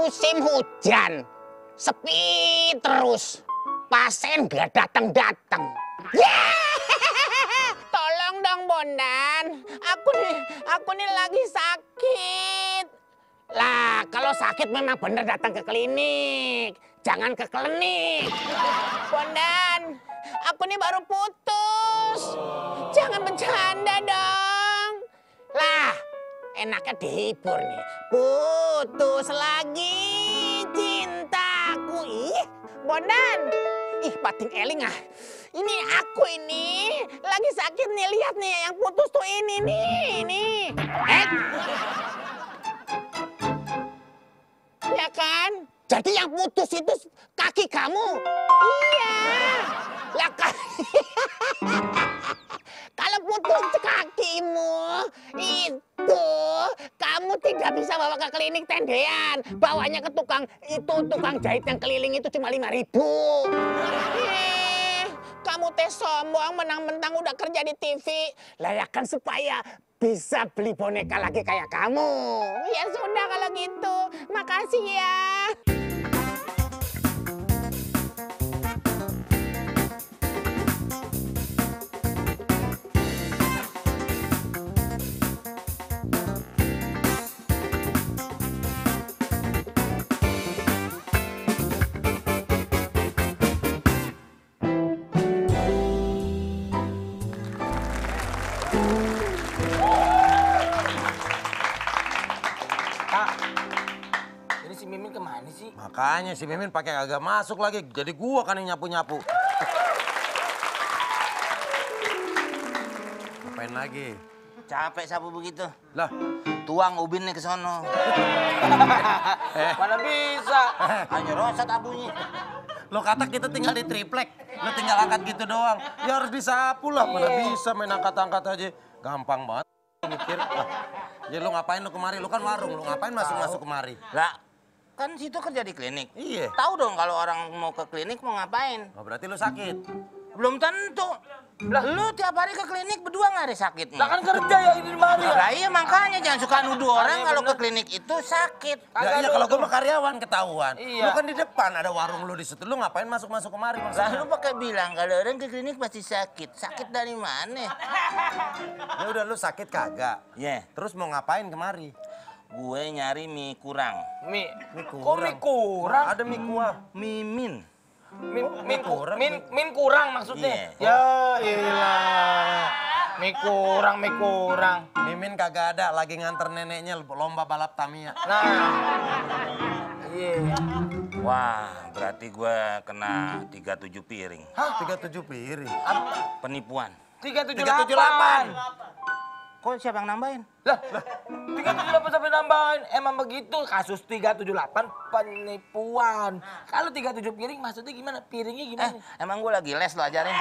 musim hujan, sepi terus, pasien gak datang-datang. Tolong dong Bondan, aku nih lagi sakit. Lah, kalau sakit memang bener datang ke klinik, jangan ke klinik. Bondan, aku nih baru putus, jangan bercanda dong. Lah, enaknya dihibur nih. Putus lagi cintaku. Ih, Bondan. Ih, pating eling ah. Ini aku ini lagi sakit nih. Lihat nih yang putus tuh ini nih. Ya kan? Jadi yang putus itu kaki kamu. Iya. Lah kalau putus kakimu itu kamu tidak bisa bawa ke klinik tendean. Bawanya ke tukang jahit yang keliling itu cuma 5.000. Kamu teh sombong menang-mentang udah kerja di TV. Lah ya kan supaya bisa beli boneka lagi kayak kamu. Ya sudah kalau gitu. Makasih ya. Makanya si Mimin pakai agak masuk lagi, jadi gua kan yang nyapu-nyapu. Ngapain lagi? Capek sapu begitu. Lah, tuang ubinnya ke sono. Mana bisa? Hanya rosat abunya. Lo kata kita tinggal di triplek, lo tinggal angkat gitu doang. Ya harus disapu lah, mana bisa main angkat-angkat aja. Gampang banget mikir. Ya lo ngapain lo kemari? Lo kan warung, lo ngapain masuk-masuk kemari? Lah, kan situ kerja di klinik. Iya. Tahu dong kalau orang mau ke klinik mau ngapain. Oh, berarti lo sakit? Belum tentu. Lah, lu tiap hari ke klinik berdua nggak ada sakitnya? Lah kan kerja ya ini mari. Lah iya makanya jangan suka nuduh orang kalau ke klinik itu sakit. Ya iya kalau gue mah karyawan ketahuan. Iya. Lu kan di depan ada warung lu di situ. Lu ngapain masuk-masuk kemari Lah maksudnya? lu pakai bilang kalau orang ke klinik pasti sakit. Sakit dari mana? Ya udah lu sakit kagak? Iya. Terus mau ngapain kemari? Gue nyari mie kurang. Mie kurang. Kok mie kurang? Ada mie kuah. Mimin. Min kurang maksudnya. Iya. Ya ilah. Mie kurang. Mimin kagak ada, lagi nganter neneknya lomba balap Tamiya. Nah. Iya. Wah, berarti gue kena 37 piring. Hah? 37 piring? Penipuan. 378. Kok siapa yang nambahin? Lah, 378 sampai nambahin. Emang begitu kasus 378 penipuan. Kalau 37 piring maksudnya gimana? Piringnya gimana? Emang gue lagi les lo ajarin.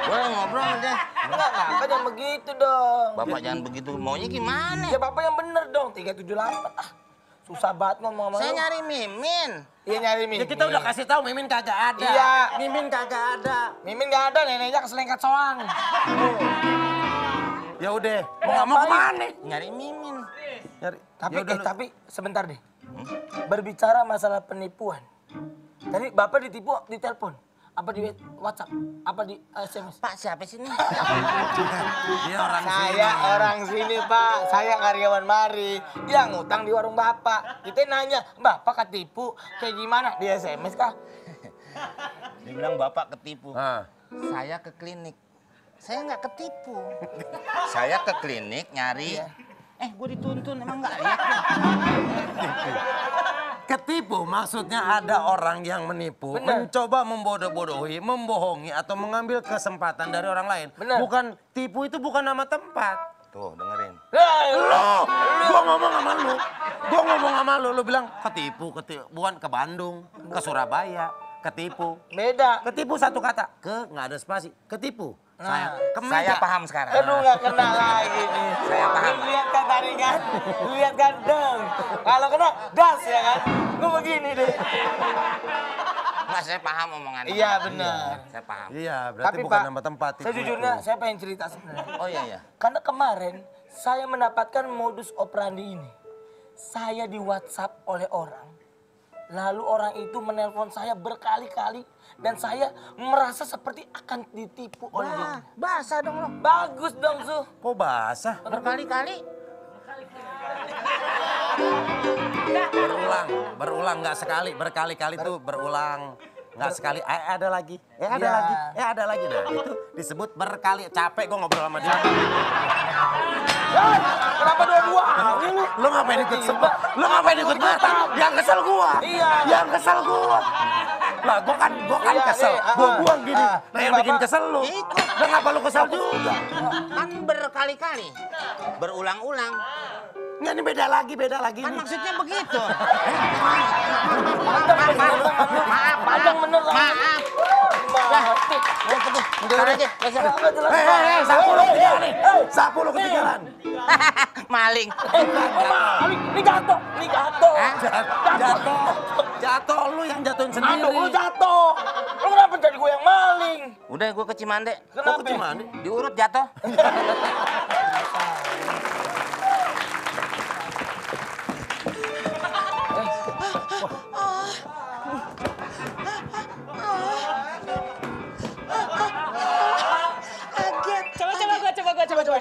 Gue ngobrol aja. Enggak, Bapak jangan begitu dong. Bapak jangan begitu, maunya gimana? Ya Bapak yang bener dong, 378. Susah banget ngomong sama Saya lu. nyari Mimin. Iya nyari Mimin. Ya kita udah kasih tahu Mimin kagak ada. Iya. Mimin kagak ada. Mimin nggak ada, neneknya keselengkat soang. Ya udah, mau kemana? Nyari Mimin. Nyari. Tapi, Ya udah, tapi sebentar deh. Berbicara masalah penipuan. Tadi Bapak ditipu di telepon. Apa di WhatsApp? Apa di SMS? Pak siapa sih ini? Dia orang sini. Saya orang sini, Pak. Saya karyawan mari. Dia ngutang di warung Bapak. Kita nanya, Bapak ketipu kayak gimana? Di SMS kah? Dia bilang Bapak ketipu. Ah. Saya ke klinik. Saya nggak ketipu. Saya ke klinik nyari. Gue dituntun, emang nggak lihat ya? Ketipu maksudnya ada orang yang menipu, Bener. mencoba membodoh-bodohi, membohongi atau mengambil kesempatan dari orang lain. Bener. Bukan tipu itu bukan nama tempat. Tuh dengerin. Gua ngomong sama lu bilang ketipu, bukan ke Bandung, ke Surabaya, ketipu. Beda. Ketipu satu kata, nggak ada spasi, ketipu. Nah, Saya paham sekarang. Aduh nggak kena lagi nih. Saya paham. Lihat kan tadi kan, lihat kan dong. Kalau kena das ya kan, gue begini deh. Nggak, saya paham omongan. Iya benar. Saya paham. Iya, berarti Tapi bukan Pak, nama tempat. tipu sejujurnya itu. saya pengen cerita sebenarnya. Oh iya. Karena kemarin saya mendapatkan modus operandi ini. Saya di WhatsApp oleh orang Lalu orang itu menelpon saya berkali-kali dan saya merasa seperti akan ditipu oleh dia. Basah dong lo. Bagus dong, Su. Kok basah? Berkali-kali. Berulang nggak sekali, berkali-kali tuh berulang. Nggak sekali, ada lagi, ada Iya. lagi, ada lagi. Nah itu disebut berkali. Capek gue ngobrol sama dia. Kenapa dua-dua? Lu ngapain ikut sebab? Lu ngapain ikut mata? Yang kesel gua. Iya. Yang kesel gua. Lah gua kan Iya, kesel. nih, Gua buang gini. Nah yang Bapak. bikin kesel lu. Ikut. Lah ngapa lu kesel juga? Kan berkali-kali. Berulang-ulang. Nggak, ini beda lagi Kan nih. maksudnya begitu. Panjang bener. Maaf. Mundur aja. Sapu lu ketinggalan nih. Sapu lu ketinggalan. Maling. Ini jatuh, ini jatuh. Jatuh lu yang jatuhin sendiri. Aduh, lu jatuh. Lu kenapa jadi gue yang maling? Udah gue ke Cimande. Kok gimana? Diurut jatuh. Coba.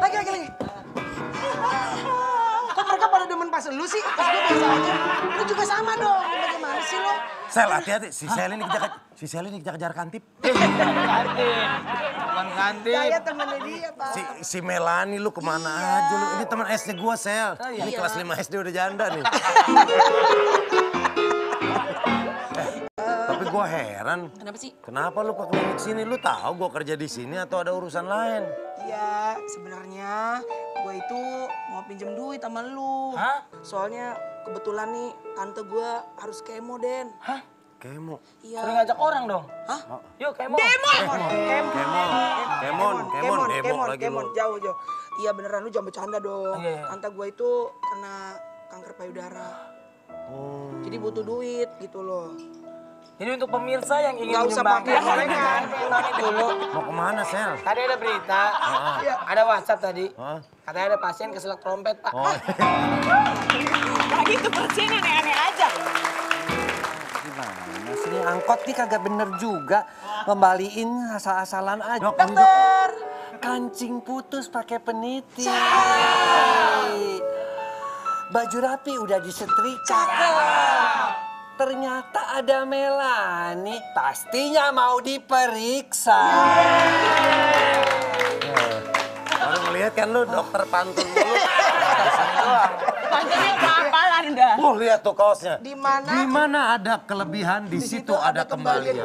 Lagi. Kok mereka pada demen pas lu sih? Pas gue biasa aja. Lu juga sama dong. Bagaimana sih lo? Sel, hati-hati. Si Sel ini kejar kantip. Bukan kantin. Saya temennya dia, Pak. Si Melani lu kemana aja lu? Ini teman SD gua, Sel. Ini kelas 5 SD udah janda nih. Tapi gua heran. Kenapa sih? Kenapa lu ke klinik sini? Lu tahu gua kerja di sini atau ada urusan lain? Iya, sebenarnya gue itu mau pinjem duit sama lu. Hah? Soalnya kebetulan nih tante gue harus kemo, Den. Hah? Kemo. Iya. Sering ngajak orang dong. Hah? Yuk, kemo. Kemon. Jauh. Iya beneran, lu jangan bercanda dong. Iya. Tante gue itu kena kanker payudara. Jadi butuh duit gitu loh. Ini untuk pemirsa yang ingin Nggak usah menyumbangkan. pakai gorengan. Ulangi dulu. Mau kemana, Sel? Tadi ada berita, ada WhatsApp tadi. Hah? Katanya ada pasien keselak trompet, Pak. Oh. Lagi itu pasien aneh-aneh aja. Gimana sih ini angkot nih kagak bener juga. Ngembaliin asal-asalan aja. Dokter. Kancing putus pakai peniti. Baju rapi udah disetrika. Ternyata ada Melani, pastinya mau diperiksa. Baru ngeliat kan lu dokter pantun dulu. Panjangnya apa-apaan dah. Lihat tuh kaosnya. Di mana? Di mana ada kelebihan, di situ ada kembalian.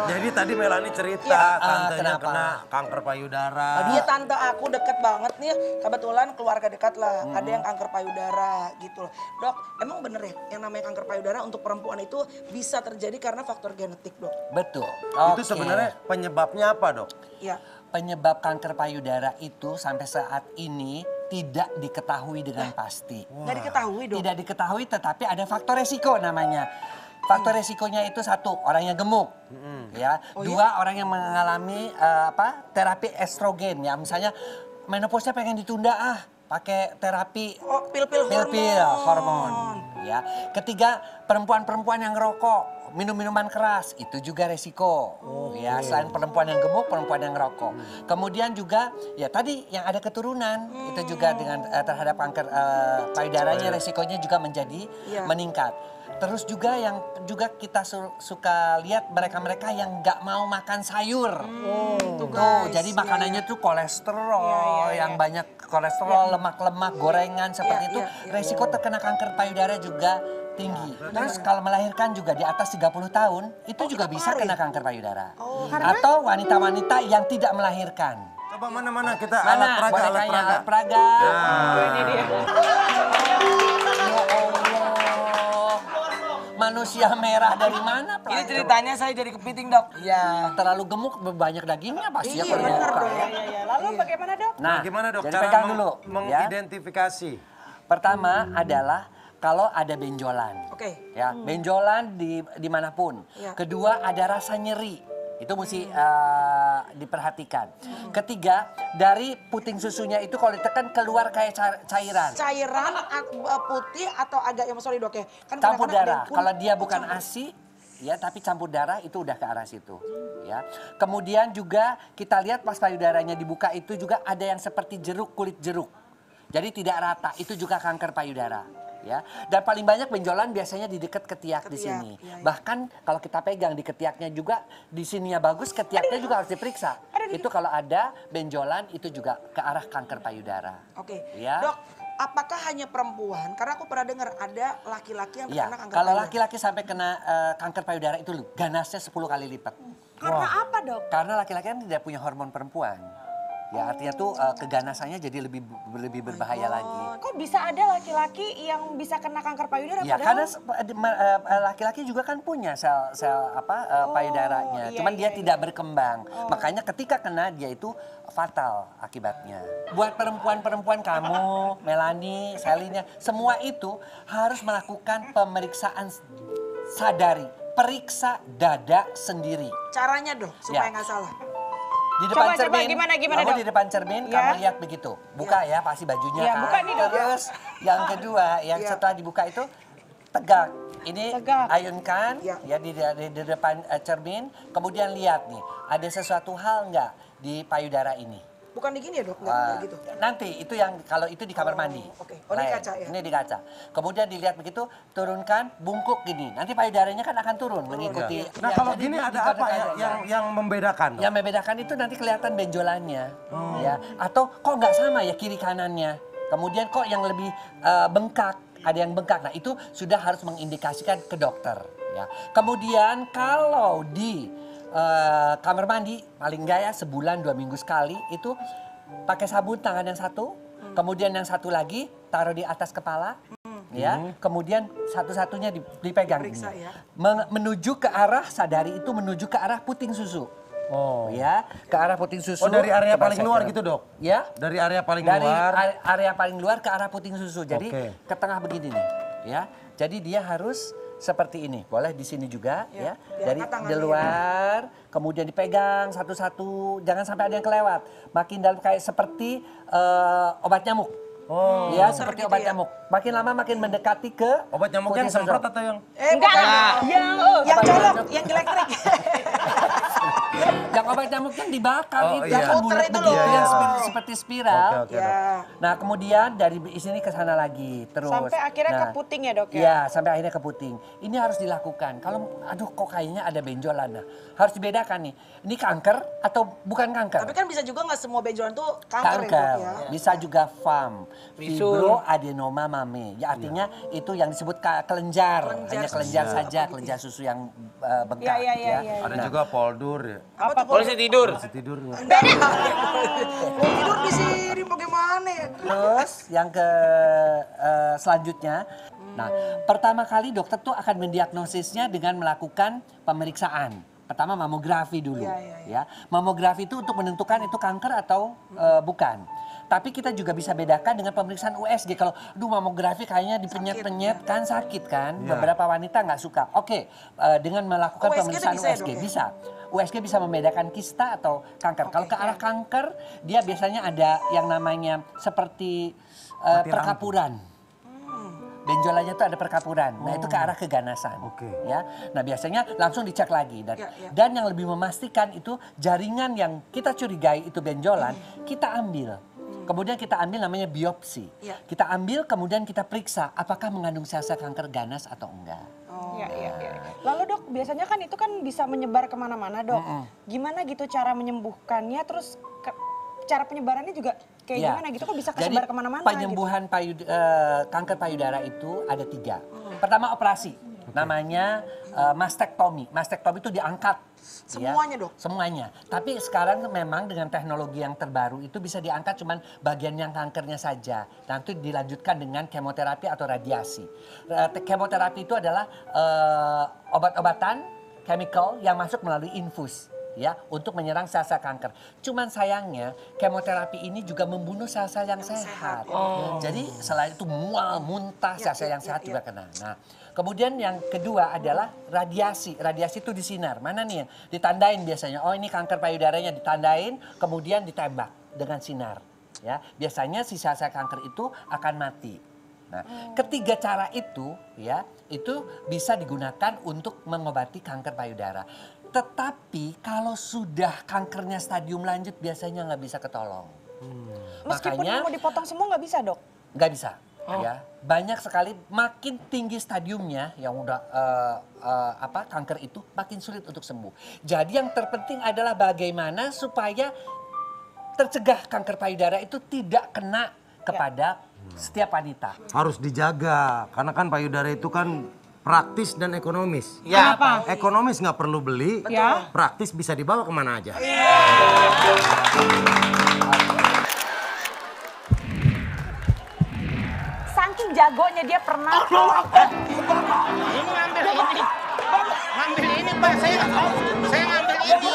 Jadi tadi Melani cerita tantenya kenapa? kena kanker payudara. Iya tante aku deket banget nih, kebetulan keluarga dekat lah. Ada yang kanker payudara gitu loh. Dok, emang bener ya yang namanya kanker payudara untuk perempuan itu bisa terjadi karena faktor genetik, Dok? Betul. Itu Oke. sebenarnya penyebabnya apa, Dok? Iya. Penyebab kanker payudara itu sampai saat ini tidak diketahui dengan pasti. Nggak diketahui, Dok? Tidak diketahui tetapi ada faktor resiko namanya. Faktor resikonya itu satu, orang yang gemuk. Ya. Dua, orang yang mengalami terapi estrogen ya. Misalnya menopause pengen ditunda pakai terapi Oh, pil-pil pil-pil hormon ya. Ketiga, perempuan-perempuan yang ngerokok, minum minuman keras itu juga resiko. Ya, selain perempuan yang gemuk, perempuan yang ngerokok. Kemudian juga ya tadi yang ada keturunan itu juga dengan terhadap kanker payudaranya resikonya juga menjadi meningkat. Terus juga yang juga kita suka lihat mereka-mereka yang nggak mau makan sayur. Tuh, jadi makanannya tuh kolesterol, yang banyak kolesterol, lemak-lemak, gorengan seperti itu. Resiko terkena kanker payudara juga tinggi. Terus kalau melahirkan juga di atas 30 tahun, itu juga bisa kena kanker payudara. Atau wanita-wanita yang tidak melahirkan. Coba mana kita Mana alat bonekanya, alat peraga. Ini dia. Ya Allah. Manusia merah dari mana, Pak? Ini ceritanya saya jadi kepiting, Dok. Iya. Terlalu gemuk, banyak dagingnya pasti ya. Iya, bener dong. Ya. Lalu bagaimana, Dok? Nah, Gimana, Dok? jadi Cara pegang dulu. Ya. mengidentifikasi. Pertama adalah kalau ada benjolan. Oke. Ya, benjolan dimanapun. Iya. Kedua ada rasa nyeri. Itu mesti diperhatikan. Ketiga, dari puting susunya itu kalau ditekan keluar kayak cairan. Cairan putih atau agak yang sorry dok ya. Kan Campur kadang-kadang ada darah. yang pun Kalau dia bukan campur. ASI, ya tapi campur darah itu udah ke arah situ. Ya. Kemudian juga kita lihat pas payudaranya dibuka itu juga ada yang seperti jeruk, kulit jeruk. Jadi tidak rata, itu juga kanker payudara. Ya, dan paling banyak benjolan biasanya di dekat ketiak di sini. Iya, iya. Bahkan kalau kita pegang di ketiaknya juga, di sininya bagus, ketiaknya juga harus diperiksa. Itu kalau ada benjolan itu juga ke arah kanker payudara. Oke, Ya. dok, apakah hanya perempuan? Karena aku pernah dengar ada laki-laki yang Ya, terkena kanker kalau payudara. laki-laki sampai kena kanker payudara itu ganasnya 10 kali lipat. Karena apa dok? Karena laki-laki kan tidak punya hormon perempuan. Ya artinya tuh keganasannya jadi lebih berbahaya lagi. Kok bisa ada laki-laki yang bisa kena kanker payudara? Ya padahal karena laki-laki juga kan punya sel payudaranya, iya, cuman dia iya, tidak berkembang. Makanya ketika kena dia itu fatal akibatnya. Buat perempuan-perempuan kamu, Melanie, Selinya, semua itu harus melakukan pemeriksaan sadari, periksa dada sendiri. Caranya dok, supaya Ya. nggak salah. Di depan Coba, cermin, gimana, kamu Dok? di depan cermin, Ya. kamu lihat begitu. Buka ya pasti bajunya Ya, kan. buka nih, Dok. Terus yang kedua, yang setelah dibuka itu tegak. Ini Tegak. ayunkan Ya. ya di depan cermin. Kemudian lihat nih, ada sesuatu hal nggak di payudara ini? Bukan di gini ya dok, nggak gitu. Nanti itu yang kalau itu di kamar mandi. oke. Oh, di Lain. kaca ya? Ini di kaca. Kemudian dilihat begitu, turunkan, bungkuk gini. Nanti payudaranya kan akan turun mengikuti. Nah Ya, kalau jadi gini ada dikode-kode. apa ya yang membedakan? Dok? Yang membedakan itu nanti kelihatan benjolannya, ya. Atau kok nggak sama ya kiri kanannya. Kemudian kok yang lebih bengkak, ada yang bengkak. Nah itu sudah harus mengindikasikan ke dokter. Ya. Kemudian kalau di kamar mandi paling nggak ya sebulan 2 minggu sekali itu pakai sabun tangan yang satu, kemudian yang satu lagi taruh di atas kepala. Ya, kemudian satu-satunya dipegang Periksa, gini. ya. Menuju ke arah sadari itu menuju ke arah puting susu. Oh. Ya, ke arah puting susu. Oh dari area Coba paling saya luar kira. gitu dok? Ya. Dari area paling Dari luar. area paling luar ke arah puting susu. Jadi Oke. ke tengah begini nih, ya. Jadi dia harus seperti ini. Boleh di sini juga, ya. Dari diangkat tangannya di luar, kemudian dipegang satu-satu, jangan sampai ada yang kelewat. Makin dalam kayak seperti obat nyamuk. Oh. Ya, seperti gitu obat ya? nyamuk. Makin lama makin mendekati ke Obat nyamuk yang puting susu. semprot atau yang? enggak Yang colok, yang elektrik. Yang obat nyamuk yang dibakar Oh, itu iya. yang Puter bulat itu begitu loh. yang seperti spiral. Oke, oke, dok. Ya. Nah kemudian dari sini ke sana lagi terus. Sampai akhirnya Nah, ke puting ya dok ya? Iya sampai akhirnya ke puting. Ini harus dilakukan. Kalau aduh kok kayaknya ada benjolan. Nah harus dibedakan nih. Ini kanker atau bukan kanker? Tapi kan bisa juga nggak semua benjolan tuh kanker, ya dok ya. Bisa juga FAM, Bisul. fibroadenoma mame. Ya artinya itu yang disebut kelenjar. Hanya kelenjar saja, kelenjar susu yang bengkak. Iya, iya, ya. iya. Ada juga poldur ya. Apa tuh? Polisi tidur. Masih tidur nggak? Mau tidur di sini bagaimana ya? Terus yang ke selanjutnya, nah pertama kali dokter tuh akan mendiagnosisnya dengan melakukan pemeriksaan. Pertama mamografi dulu, ya. Mamografi itu untuk menentukan itu kanker atau bukan. Tapi kita juga bisa bedakan dengan pemeriksaan USG. Kalau, aduh mamografi kayaknya dipenyet-penyet kan sakit kan. Iya. Beberapa wanita nggak suka. Oke, dengan melakukan USG pemeriksaan itu bisa ya, USG dok, ya? bisa. USG bisa membedakan kista atau kanker. Kalau ke arah kanker, dia biasanya ada yang namanya seperti perkapuran. Benjolannya itu ada perkapuran. Nah, itu ke arah keganasan. Oke. Ya. Nah, biasanya langsung dicek lagi Ya. dan yang lebih memastikan itu jaringan yang kita curigai itu benjolan, kita ambil. Kemudian kita ambil namanya biopsi. Ya. Kita ambil kemudian kita periksa apakah mengandung sel-sel kanker ganas atau enggak. Iya, iya, iya. Lalu dok, biasanya kan itu kan bisa menyebar kemana-mana dok. Gimana gitu cara menyembuhkannya, terus cara penyebarannya juga kayak Ya. gimana gitu, kok bisa Jadi kesebar kemana-mana penyembuhan kanker payudara itu ada 3. Pertama operasi, namanya mastektomi. Mastektomi itu diangkat. Semuanya, Dok? Semuanya. Tapi sekarang memang dengan teknologi yang terbaru itu bisa diangkat cuman bagian yang kankernya saja. Dan itu dilanjutkan dengan kemoterapi atau radiasi. Kemoterapi itu adalah obat-obatan chemical yang masuk melalui infus. ya untuk menyerang sel-sel kanker. Cuman sayangnya kemoterapi ini juga membunuh sel-sel yang sehat. Jadi selain itu mual, muntah, sel-sel yang sehat juga kena. Nah, kemudian yang kedua adalah radiasi. Radiasi itu disinar. Mana nih yang ditandain biasanya? Oh, ini kanker payudaranya, ditandain kemudian ditembak dengan sinar. Ya, biasanya si sel-sel kanker itu akan mati. Nah, ketiga cara itu ya, itu bisa digunakan untuk mengobati kanker payudara. Tetapi kalau sudah kankernya stadium lanjut biasanya nggak bisa ketolong. Meskipun Makanya mau dipotong semua nggak bisa, Dok? nggak bisa. Ya, banyak sekali makin tinggi stadiumnya yang udah kanker itu makin sulit untuk sembuh. Jadi yang terpenting adalah bagaimana supaya tercegah kanker payudara itu tidak kena kepada setiap wanita. Harus dijaga, karena kan payudara itu kan praktis dan ekonomis. Ya. Kenapa? Ekonomis nggak perlu beli, Ya. praktis bisa dibawa kemana aja. Saking jagonya dia pernah. Ini ngambil ini. Ngambil ini, Pak. Saya ngambil ini.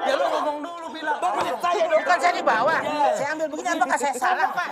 Ya lu ngomong dulu bilang. Saya bukan saya di bawah. Saya ambil begini, apakah saya salah, Pak?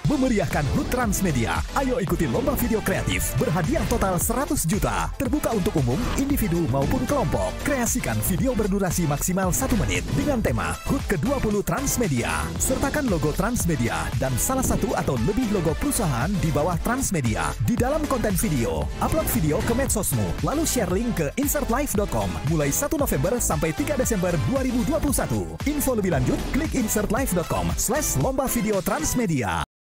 Memeriahkan HUT Transmedia. Ayo ikuti lomba video kreatif berhadiah total 100 juta. Terbuka untuk umum, individu maupun kelompok. Kreasikan video berdurasi maksimal 1 menit dengan tema HUT ke-20 Transmedia. Sertakan logo Transmedia dan salah satu atau lebih logo perusahaan di bawah Transmedia. Di dalam konten video, upload video ke medsosmu, lalu share link ke insertlive.com mulai 1 November sampai 3 Desember 2021. Info lebih lanjut, klik insertlive.com/lomba video Transmedia.